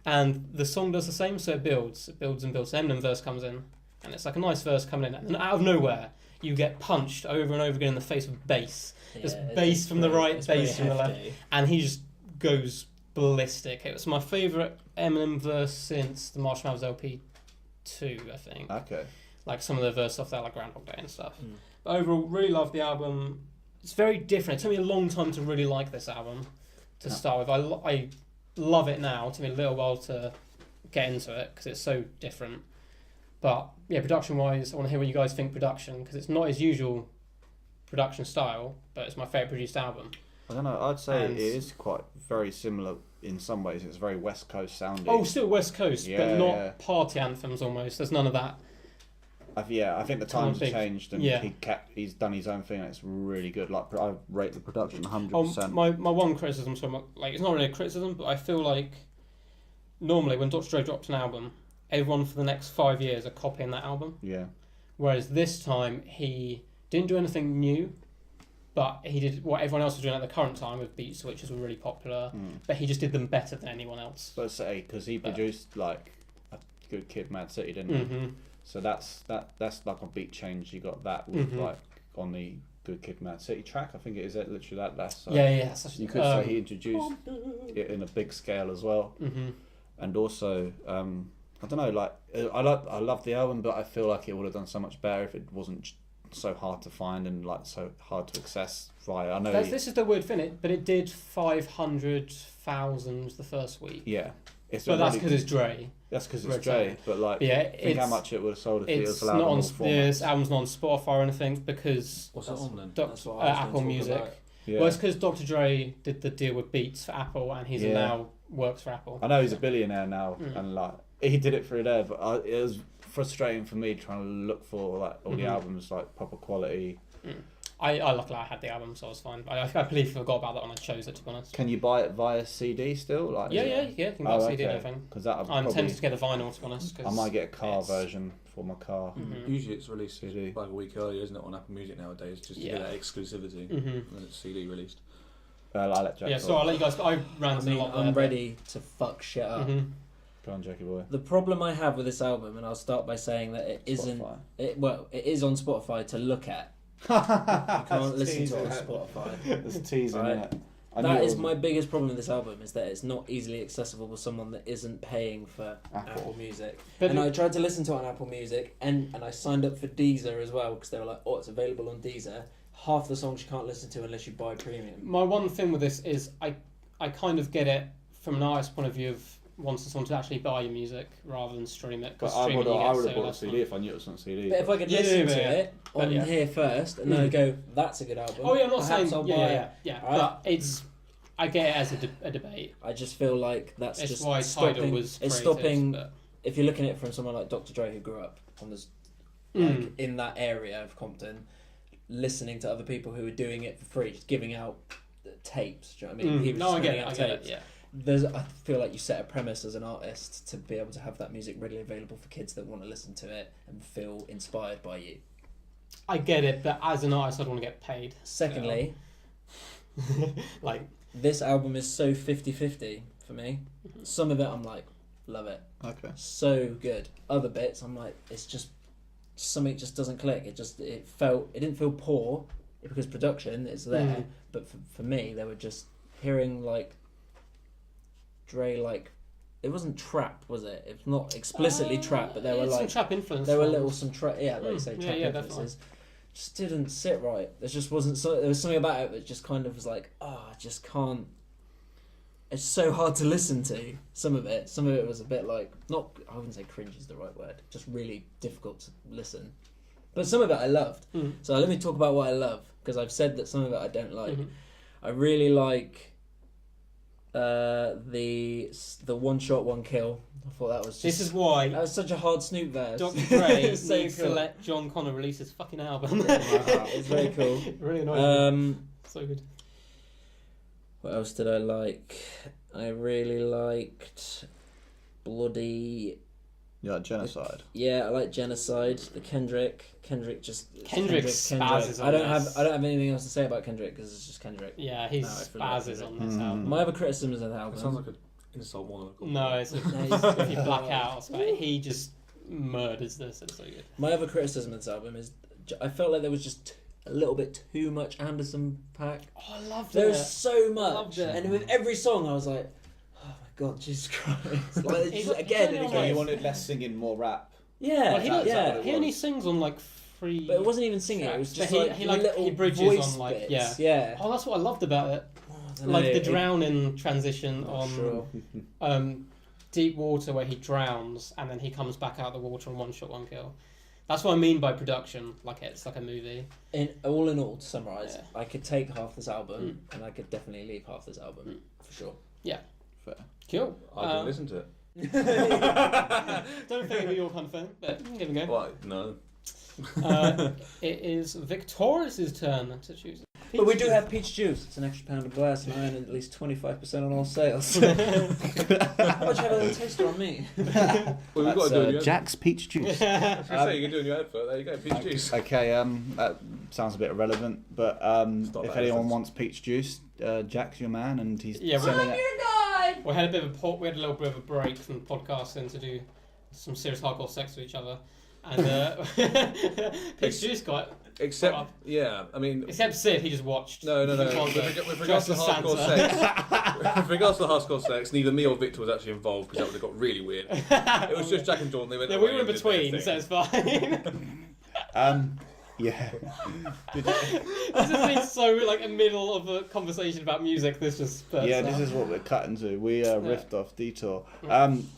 And the song does the same, so it builds and builds. The Eminem verse comes in, and it's like a nice verse coming in. And out of nowhere, you get punched over and over again in the face with bass. Just bass from the right, bass from the left. And he just goes ballistic. It was my favourite Eminem verse since the Marshmallows LP 2, I think. Okay. Like some of the verse stuff there, like Groundhog Day and stuff. But overall, really love the album. It's very different. It took me a long time to really like this album to start with. I love it now. It took me a little while to get into it because it's so different. But yeah, production-wise, I want to hear what you guys think production, because it's not his usual production style, but it's my favourite produced album. I don't know. I'd say it is quite very similar in some ways. It's very West Coast sounding. Oh, still West Coast, but not party anthems almost. There's none of that. I think the times have changed, and he's done his own thing, and it's really good. Like, I rate the production 100%. My one criticism, like it's not really a criticism, but I feel like normally when Dr. Dre drops an album, everyone for the next 5 years are copying that album. Yeah. Whereas this time he didn't do anything new, but he did what everyone else was doing at the current time with beat switches were really popular, but he just did them better than anyone else. Let's say because he produced like a Good Kid, Mad City, didn't he? So that's like a beat change. You got that with like on the Good Kid, Mad City track. I think it is literally that. That's yeah. You could say he introduced it in a big scale as well, and also I don't know. Like I love the album, but I feel like it would have done so much better if it wasn't so hard to find and like so hard to access via. I know this is the weird thing, but it did 500,000 the first week. Yeah, but that's because it's Dre. That's because it's Dre. But like, think how much it would have sold if it was allowed on all formats. This album's not on Spotify or anything because what's it on then? Apple Music. Well, it's because Dr. Dre did the deal with Beats for Apple, and he's now works for Apple. I know he's a billionaire now, and like he did it through there, but it was frustrating for me trying to look for like all the albums like proper quality. Luckily I had the album, so I was fine. I completely forgot about that when I chose it, to be honest. Can you buy it via CD still? Like yeah, you can buy CD and everything. Because I'm tempted to get the vinyl, to be honest. I might get a car version for my car. Usually it's released CD. like a week earlier, isn't it, on Apple Music nowadays, just to get that exclusivity, and then it's CD released. I'll let Jack Yeah, talk. so I'll let you guys. I I ranted mean, a lot. I'm there, ready to fuck shit up. Mhm. Go on, Jackie boy. The problem I have with this album, and I'll start by saying that it isn't. Spotify. It is on Spotify to look at. You That's can't listen to it on teasing. Spotify. It's teasing, Right. isn't it? I That knew it is was my biggest problem with this album, is that it's not easily accessible for someone that isn't paying for Apple Music. But And I tried to listen to it on Apple Music, and I signed up for Deezer as well, because they were like, oh, it's available on Deezer. Half the songs you can't listen to unless you buy premium. my one thing with this is I kind of get it from an artist's point of view of wanting someone to actually buy your music rather than stream it. But 'cause I streaming would you get have so bought a less CD money. if I knew it was on CD. But if I could Yeah, listen yeah, to yeah. it on Yeah. here first, and then I go, that's a good album. Oh yeah, I'm not perhaps saying I'll yeah, buy yeah, it. yeah. Right. But it's I get it as a debate. I just feel like that's It's just why stopping. Tidal was It's created, stopping. but- If you're looking at it from someone like Dr. Dre, who grew up on this, Mm. in that area of Compton, listening to other people who are doing it for free, just giving out tapes. Do you know what I mean? He was No, just I get handing it. out I get it. tapes. Yeah. I feel like you set a premise as an artist to be able to have that music readily available for kids that want to listen to it and feel inspired by you. I get it, but as an artist, I'd want to get paid. Secondly, Like, this album is so 50-50 for me. Some of it I'm like, love it. Okay. So good. Other bits I'm like, it's just something just doesn't click. It didn't feel poor because production is there, but for me they were just hearing like Dre, like it wasn't trap, was it? It's not explicitly trap, but there were some like trap influence. there were songs. little some trap, yeah, like you say, Yeah, trap yeah, influences. Just didn't sit right. There just wasn't so. There was something about it that just kind of was like, I just can't. It's so hard to listen to. Some of it was a bit like not. I wouldn't say cringe is the right word. Just really difficult to listen. But some of it I loved. So let me talk about what I love, because I've said that some of it I don't like. I really like the one shot one kill. I thought that was just, This is why that was such a hard Snoop verse. Dr. Dre It's so needs to cool. let John Connor release his fucking album. It's very cool. Really annoying. Um, So good. What else did I like? I really liked bloody. Yeah, genocide. Yeah, I like Genocide. The Kendrick spazzes on I don't this. have anything else to say about Kendrick because it's just Kendrick. Yeah, he No, I feel like spazzes Kendrick. on this album. My other criticisms of the album. It sounds like an insult more than a compliment. No, it's if you black out, he just murders this. It's so good. My other criticism of this album is I felt like there was just a little bit too much Anderson .Paak. Oh, I loved There it. was so much, Loved it. and with every song I was like, oh my god, Jesus Christ! Like it's just, again and only So again. you wanted less singing, more rap. Yeah, Well, he, Is that yeah. what it he only was? sings on like 3. But it wasn't even singing. It was tracks. just But like he little bridges voice on like bits. yeah. Yeah. Oh, that's what I loved about it. I don't Like know, the it- drowning transition Not on sure. Deep Water, where he drowns and then he comes back out of the water and one shot, one kill. That's what I mean by production. Like it's like a movie. In all, to summarise, Yeah. I could take half this album and I could definitely leave half this album for sure. Fair. Cool. I didn't listen to it. Don't think it'll be your kind of thing, but here we go. Why? No. It is Victoria's turn to choose. But we do have peach juice. It's an extra pound of glass, and I earn at least 25% on all sales. How much have a little taster on me? Well, we've got to do it. You Jack's peach juice. I was going to say, you can do it in your advert. There you go, peach juice. Okay, that sounds a bit irrelevant, but not if that anyone relevant. wants peach juice, Jack's your man, and he's Yeah, selling it. We had a bit of we had a little bit of a break from podcasting to do some serious hardcore sex with each other, and Peach Juice got Except, yeah, I mean... except Sid, he just watched. No. With regards to hardcore sex, with regards to hardcore sex, neither me or Victor was actually involved because that would have got really weird. It was just Jack and Jordan. They went. Yeah, away we were in and did their between, thing. so it's fine. Yeah. This has been so like a middle of a conversation about music. This just burst Yeah, out. this is what we're cutting to. We riffed off Detour.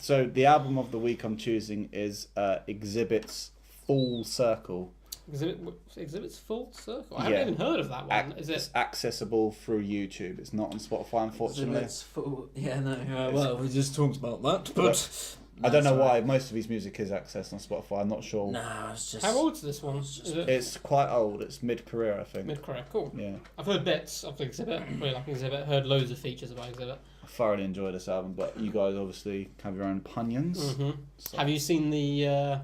So the album of the week I'm choosing is Exhibit's Full Circle. Exhibit's Full Circle. I haven't even heard of that one. Is It's it? accessible through YouTube. It's not on Spotify, unfortunately. Yeah, no. Well, we just talked about that, but I don't know that's why right. most of his music is accessed on Spotify. I'm not sure. Nah, it's just. How old's this one? Is it It's quite old. It's mid-career, I think. mid-career? Cool. Yeah. I've heard bits of Exhibit. Really like Exhibit. Heard loads of features about Exhibit. I thoroughly enjoy this album, but you guys obviously have your own opinions. So- Have you seen the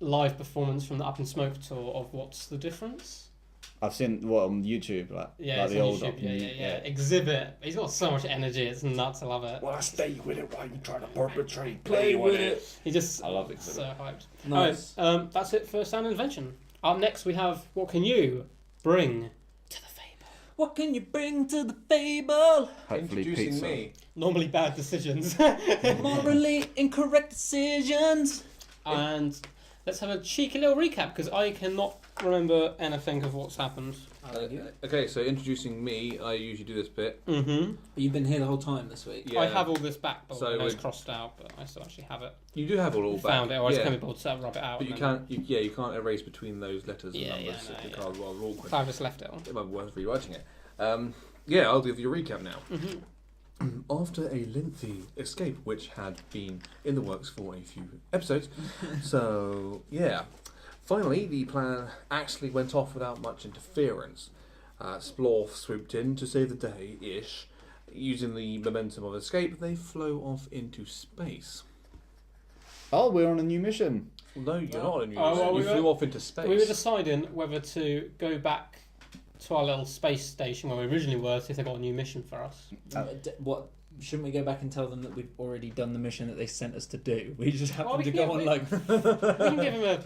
live performance from the Up in Smoke tour of What's the Difference? I've seen what on YouTube, like it's the on old YouTube. Yeah. Exhibit. He's got so much energy. It's nuts. I love it. Well, I stay with it while you try to perpetrate. Play with it. He just. I love Exhibit. So hyped. Nice. Alright, that's it for Sound Invention. Up next, we have what can you bring to the Fable? What can you bring to the Fable? Hopefully Introducing pizza. me. Normally bad decisions. Morally incorrect decisions. And let's have a cheeky little recap because I cannot remember anything of what's happened. Okay, so introducing me, I usually do this bit. Mm-hmm. You've been here the whole time this week. Yeah. I have all this back, but So it's we- crossed out, but I still actually have it. You do have all back. Found it, or I just yeah. can't be bothered to rub it out. But you and then- can't. You can't erase between those letters and Yeah, numbers. yeah, no, The yeah. card's rather awkward. So I've just left it on. It might be worth rewriting it. I'll give you a recap now. Mm-hmm. After a lengthy escape, which had been in the works for a few episodes, so yeah, finally the plan actually went off without much interference. Splorf swooped in to save the day-ish. Using the momentum of escape, they flow off into space. Oh, we're on a new mission. No, you're not on a new Oh, mission. well, You we flew were- off into space. We were deciding whether to go back to our little space station where we originally were, see if they got a new mission for us. What? Shouldn't we go back and tell them that we've already done the mission that they sent us to do? We just happen we to can go give- on like. We can give him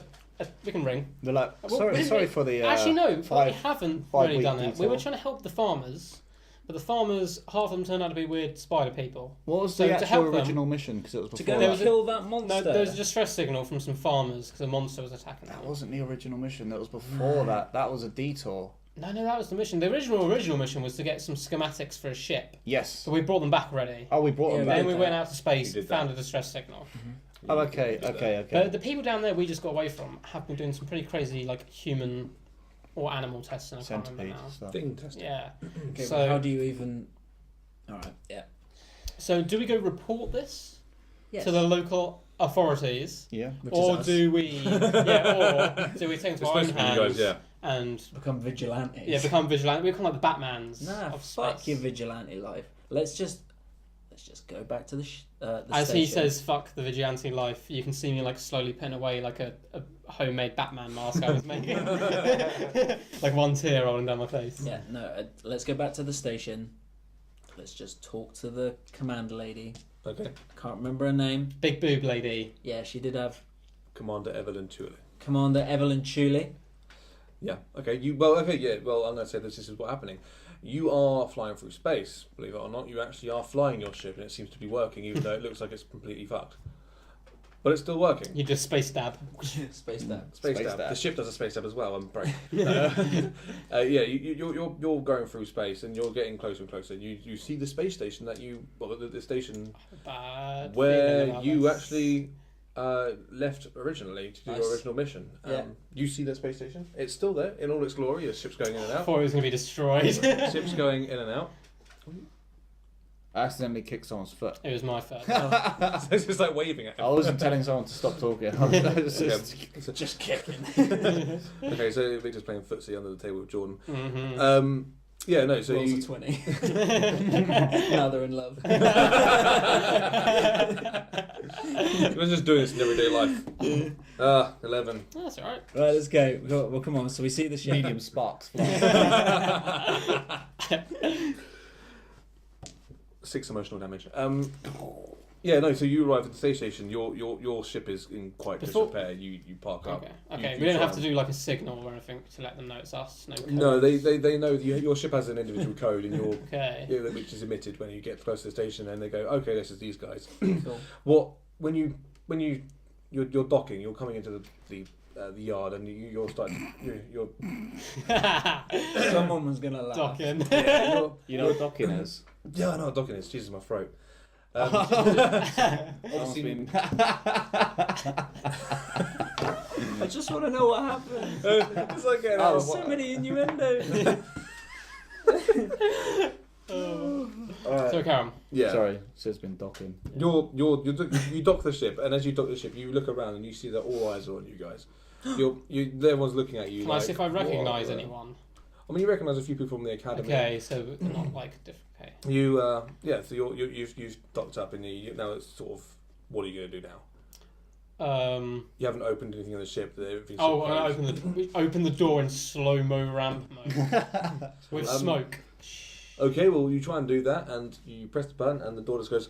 we can ring. They're like, Well, sorry for the. Actually, no, we five haven't five really week done it. We were detail. trying to help the farmers, but the farmers, half of them turned out to be weird spider people. What was So the to help actual them- original mission? Because it was To before go There and was a- kill that monster. No, there was a distress signal from some farmers because a monster was attacking them. That wasn't the original mission. That was before that. That was a detour. No, that was the mission. The original mission was to get some schematics for a ship. Yes. So we brought them back already. Oh, we brought them Yeah, back. Then we that. went out to space, You did found that. a distress signal. Oh, okay. But the people down there we just got away from have been doing some pretty crazy, like, human or animal testing. I can't Centipede remember now. stuff. Thing test. Yeah. Okay, So- but how do you even? All right. Yeah. So do we go report this Yes. to the local authorities? Yeah. Which Or is us. do we, or do we take it to our own Especially you hands guys, yeah. and become vigilantes? become vigilant? We become like the Batmans Nah, of fuck space. your vigilante life. Let's just go back to the As station. he says, "Fuck the vigilante life." You can see me like slowly putting away like a homemade Batman mask I was making, like one tear rolling down my face. Yeah, no. Let's go back to the station. Let's just talk to the commander lady. Okay. Can't remember her name. Big boob lady. Yeah, she did have Commander Evelyn Tully. Commander Evelyn Chuley. Yeah. Okay. Well, I'm going to say this is what's happening. You are flying through space. Believe it or not, you actually are flying your ship, and it seems to be working, even though it looks like it's completely fucked. But it's still working. You just space dab. Space dab. Space Space dab. dab. The ship does a space dab as well. I'm afraid. You're going through space, and you're getting closer and closer. You see the space station the station Bad feeling where about you this. actually left originally to do Nice. your original mission. Yeah. You see that space station? It's still there in all its glory. The ship's going in and I out. thought it was going to be destroyed. Ship's going in and out. I accidentally kicked someone's foot. It was my fault. So it's just like waving at I him. wasn't telling someone to stop talking. I was just- So- Just kicking. okay, so Victor's playing footsie under the table with Jordan. Mm-hmm. Yeah, no, so Rolls you... a 20. Now they're in love. We're just doing this in everyday life. 11. That's all right. Right, let's go. Well, come on. So we see the ship. medium sparks. 6 emotional damage. Yeah, no. So you arrive at the space station. Your ship is in quite Before- disrepair. You park up. Okay. You We don't have try to do like a signal or anything to let them know it's us. No. No, codes. they know your ship has an individual code, and Okay. which is emitted when you get close to the station, and they go, okay, this is these guys. Cool. You're docking, you're coming into the yard, and you're starting. You're Someone was gonna laugh. Docking. You know what docking is? yeah, I know what docking is. Jesus, my throat. Someone's Obviously, been- I just want to know what happened. it's like getting Oh, out of So many innuendos. So Karen. Yeah. Sorry, Sid's been docking. You dock the ship, and as you dock the ship, you look around and you see that all eyes are on you guys. Everyone's looking at you. Can I see if I recognise "What?" anyone? I mean, you recognise a few people from the academy. Okay, so they're not like different. Okay. So you've docked up, and now it's sort of, what are you going to do now? You haven't opened anything on the ship. We open the door in slow-mo ramp mode with smoke. Okay, well, you try and do that, and you press the button, and the door just goes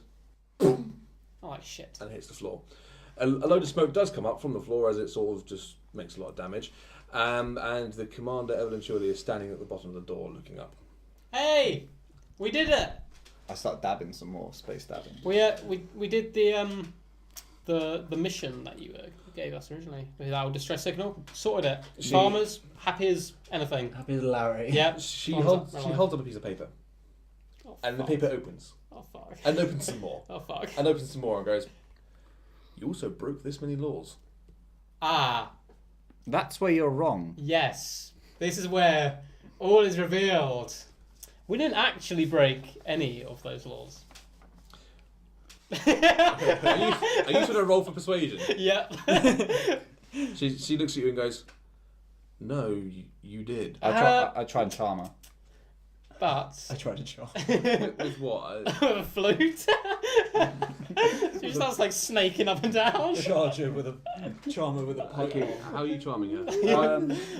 boom, Oh, shit. and hits the floor. A load of smoke does come up from the floor as it sort of just makes a lot of damage. And the commander, Evelyn Shirley, is standing at the bottom of the door looking up. Hey! We did it! I start dabbing some more, space dabbing. We did the mission that you gave us originally with our distress signal. Sorted it. Farmers, happy as anything. Happy as Larry. Yeah. She holds up a piece of paper. Oh, And the fuck. paper opens. Oh, fuck. And opens some more. Oh, fuck. And opens some more and goes, you also broke this many laws. Ah, That's where you're wrong. yes. This is where all is revealed. We didn't actually break any of those laws. Are you trying to roll for persuasion? Yep. She looks at you and goes, no, you did. I try and charm her. But I tried to charm. With what? a flute. She starts like snaking up and down. Charger with a charmer with a pipe. Okay, how are you charming her?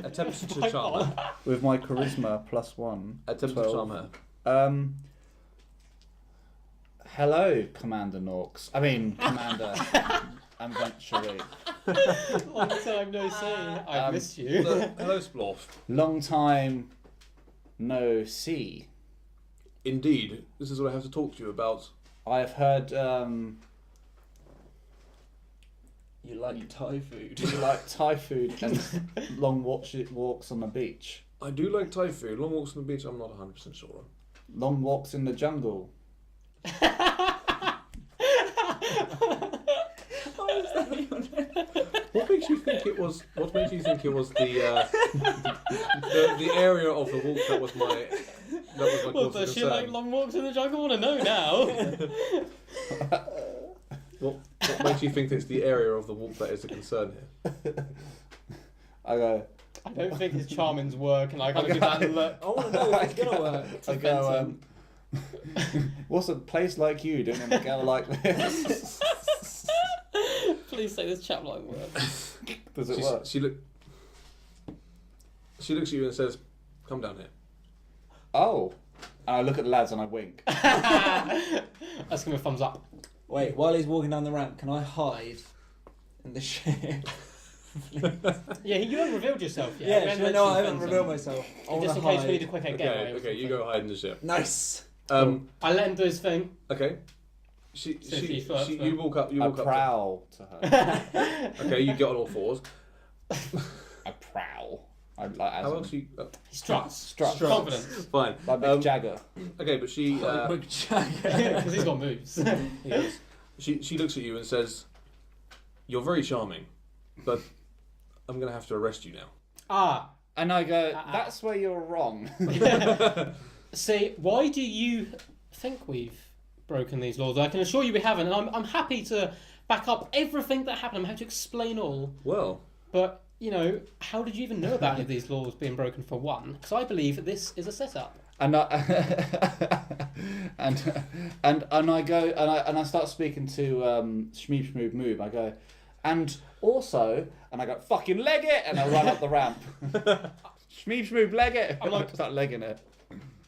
Attempt to charm her. With my charisma +1. Attempt to 12. charm her. Hello, Commander Norks. I mean, Commander Adventure. Long time no see. I missed you. Hello, Splorf. Long time no see. Indeed, this is what I have to talk to you about. I have heard You like Thai food. you like Thai food and long walks on the beach. I do like Thai food. Long walks on the beach, I'm not 100% sure on. Long walks in the jungle. What makes you think it was? What makes you think it was the area of the walk that was my Well, cause of does she concern? like long walks in the jungle? I want to know now. What makes you think it's the area of the walk that is a concern here? I go. I don't think his charming's work, and I kind of give that look. I want to know if it's gonna work. I go. What's a place like you doing in a gal like this? Please say this chap like works. Does it work? She looks at you and says, "Come down here." Oh. And I look at the lads and I wink. Let's give him a thumbs up. Wait, while he's walking down the ramp, can I hide in the ship? Yeah, you haven't revealed yourself yet. Yeah, We no, I mentioned haven't revealed myself. I Just in wanna case we need hide. a quick getaway. Okay, you go hide in the ship. Nice. I let him do his thing. Okay. You walk up. You I walk up. prowl to her. Okay, you get on all fours. I prowl. I like as How in- else you? He struts. Struts. Confidence. Fine. Like Mick Jagger. Okay, but she Because he's got moves. yes. She looks at you and says, "You're very charming, but I'm going to have to arrest you now." And I go, that's where you're wrong. See, why do you think we've broken these laws? I can assure you we haven't, and I'm happy to back up everything that happened. I'm happy to explain all. Well, But, you know, how did you even know about any of these laws being broken for one? Because I believe that this is a setup. And and I go and I start speaking to Shmeep Shmoop Move. I go, and also, and I go, fucking leg it, and I run up the ramp. Shmeep Shmoop, leg it. I'm like, start legging it.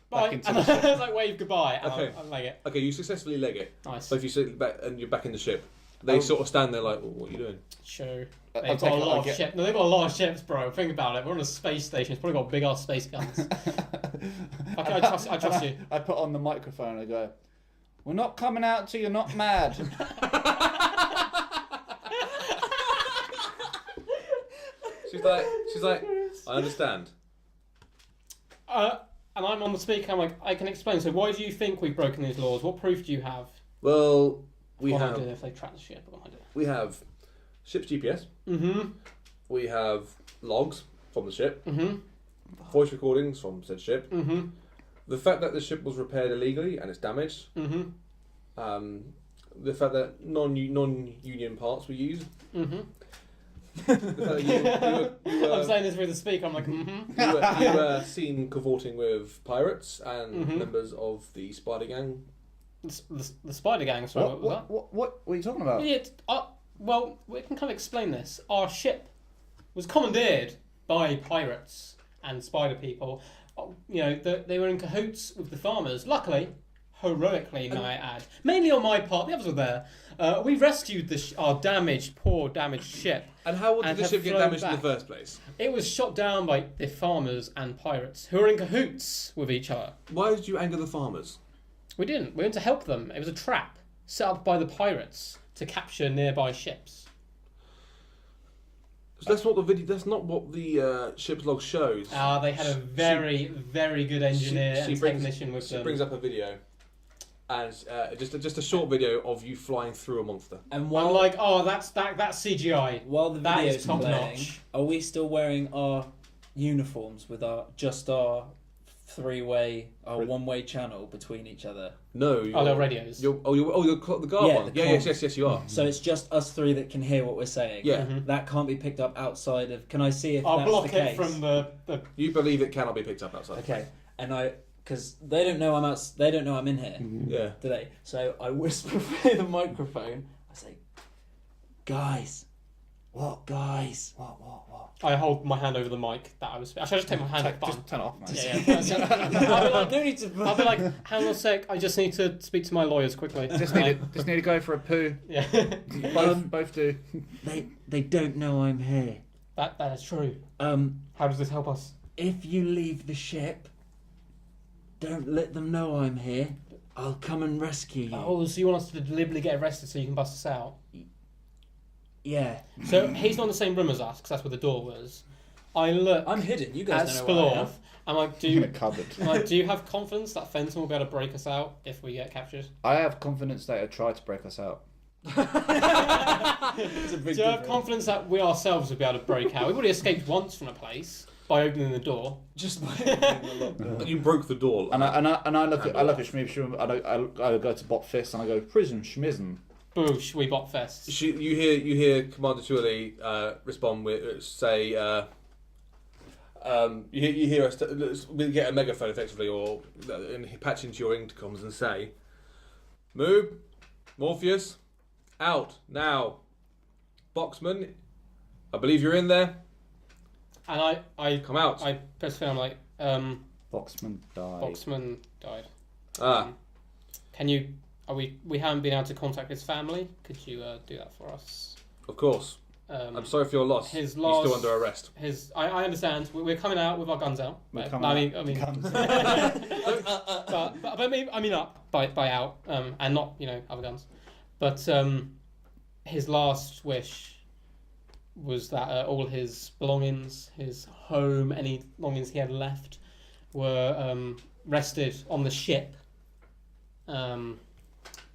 Bye. into And the ship. I was like, wave goodbye. And Okay. I'm like it. okay, you successfully leg it. Nice. So if you sit back and you're back in the ship, they sort of stand there like, well, "What are you doing?" Sure. I'll They've take got a it, lot I'll of get- ships. No, they've got a lot of ships, bro. Think about it. We're on a space station. It's probably got big ass space guns. Okay, I trust you. I put on the microphone and I go, we're not coming out till you're not mad. She's like, I understand. And I'm on the speaker. I'm like, I can explain. So why do you think we've broken these laws? What proof do you have? Well, we What have idea if they track the ship? What idea? we have ship's GPS. Mm-hmm. We have logs from the ship, Mm-hmm. voice recordings from said ship. Mm-hmm. The fact that the ship was repaired illegally and it's damaged. Mm-hmm. The fact that non-union parts were used. Mm-hmm. The fact that you I'm were, saying this through the speaker. I'm like, mm-hmm. you were seen cavorting with pirates and Mhm. members of the Spider Gang. The Spider Gang. Sorry, what was that? What are you talking about? Yeah, Well, we can kind of explain this. Our ship was commandeered by pirates and spider people. You know, they were in cahoots with the farmers. Luckily, heroically, may I add. Mainly on my part, the others were there. We rescued our poor damaged ship. And how did the have ship get flown damaged in back. the first place? It was shot down by the farmers and pirates, who were in cahoots with each other. Why did you anger the farmers? We didn't. We went to help them. It was a trap set up by the pirates to capture nearby ships. So that's not the video. That's not what the ship's log shows. They had a very, very good engineer and technician with them. She brings up a video, and just a short video of you flying through a monster. And I'm while like, that's CGI. while the That video's is top playing, notch. are we still wearing our uniforms with our three-way, one-way channel between each other? No. They're radios. The guard Yeah, one. the Yeah, comms. yes, you are. So it's just us three that can hear what we're saying. Yeah. Mhm. That can't be picked up outside of. Can I see if I'll that's block the case? it from the You believe it cannot be picked up outside. Okay, and because they don't know I'm out. They don't know I'm in here, Yeah. do they? So I whisper through the microphone. I say, "Guys, what? Guys, what? I hold my hand over the mic that I was. I should just take my hand off. Just turn it off, man. Yeah. I'll be like, No need to. I'll be like, hang on a sec. I just need to speak to my lawyers quickly. Just need to go for a poo. Yeah, Both do. They don't know I'm here. that is true. How does this help us? If you leave the ship, don't let them know I'm here. I'll come and rescue you. Oh, so you want us to deliberately get arrested so you can bust us out? Yeah. So he's not in the same room as us because that's where the door was. I look I'm hidden. You at guys don't know where I am. Spilorf. I'm like, In a cupboard. do you have confidence that Fenton will be able to break us out if we get captured? I have confidence that he'll try to break us out. It's a Do big you have difference. confidence that we ourselves will be able to break out? We've already escaped once from a place by opening the door. Just by opening the lockdoor. You broke the door. And I look at Shmib. I go to Bot Fist and I go prison schmizzen. Boosh, we bot fest. You hear Commander Tuali respond with say. You hear us. We get a megaphone effectively, or patch into your intercoms and say, "Moob, Morpheus, out now. Boxman, I believe you're in there. And I Come out." I press film like, Boxman died. Boxman died. Ah, Can you? We haven't been able to contact his family. Could you do that for us? of course. I'm sorry for your loss. His You're loss. still under arrest. I understand. We're coming out with our guns out. We're Right? coming I out. mean, Guns. but I mean up by out and not other guns. But his last wish was that all his belongings, his home, any belongings he had left, were rested on the ship.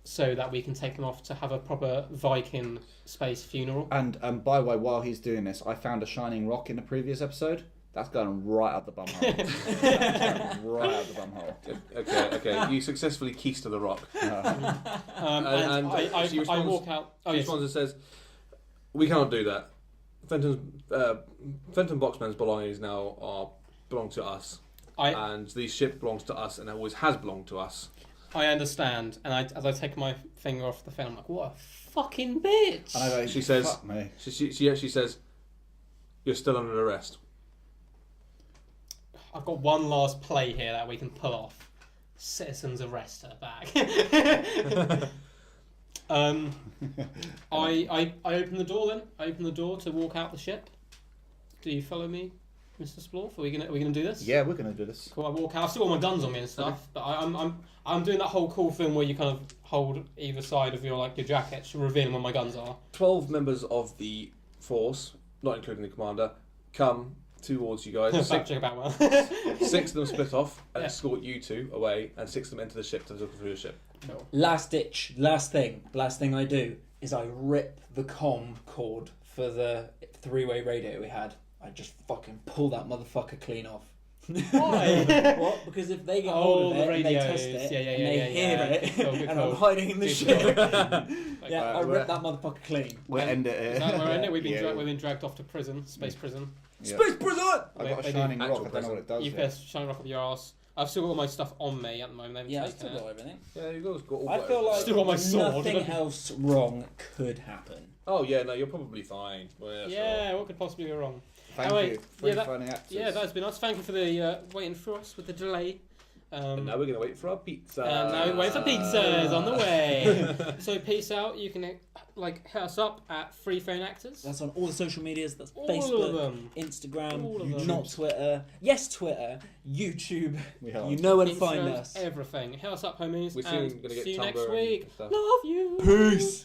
So that we can take them off to have a proper Viking space funeral. And by the way, while he's doing this, I found a shining rock in the previous episode. That's going right up the bumhole. Right up the bumhole. Okay. You successfully keister the rock. And I she responds- walk out. Oh She yes. responds and says, "We cannot do that. Fenton Boxman's belongings now belong to us, and the ship belongs to us, and always has belonged to us." I understand, and as I take my finger off the fin, I'm like, "What a fucking bitch!" And I go, She says- "Fuck me." She actually says, "You're still under arrest." I've got one last play here that we can pull off. Citizens arrest her back. I open the door then. I open the door to walk out the ship. Do you follow me, Mr. Splorf? Are we gonna do this? Yeah, we're gonna do this. Cool. I walk out. I've still got my guns on me and stuff, but I'm doing that whole cool thing where you kind of hold either side of your jacket, revealing where my guns are. 12 members of the force, not including the commander, come towards you guys. Check about well. 6 of them split off and Yeah. escort you two away, and 6 of them enter the ship to look through the ship. Cool. Last thing I do is I rip the comm cord for the three-way radio we had. I just fucking pull that motherfucker clean off. Why? What? Because if they get hold of the it and they radios. test it Yeah, and they hear it Cool, good and call. I'm hiding in the Good ship, call. yeah, I rip that motherfucker clean. We'll end it here. Is that where we're ending? We've Yeah. been dragged off to prison, space prison. Yeah. Space prison! I've got a Wait, shining actual rock. I don't know what it does. You yet. first shine rock up your arse. I've still got all my stuff on me at the moment. I Yeah, haven't I've still taken got it. everything. Yeah, you've always got all I that. feel like Still got my sword. nothing else wrong could happen. Oh yeah, no, you're probably fine. Well, Yeah, what could possibly go wrong? Thank Anyway, you for yeah, that- finding actors. Yeah, that's been us. Thank you for the waiting for us with the delay. And now we're gonna wait for our pizza. Now we're waiting for pizzas on the way. So peace out. You can hit us up at Free Phone Actors. That's on all the social medias. That's All Facebook, of them. Instagram, All of them. not Twitter. Yes, Twitter, YouTube. We are. You know where to Instagram, find us. Everything. Hit us up, homies. We're and soon gonna get see you Tumblr next and week. stuff. Love you. Peace.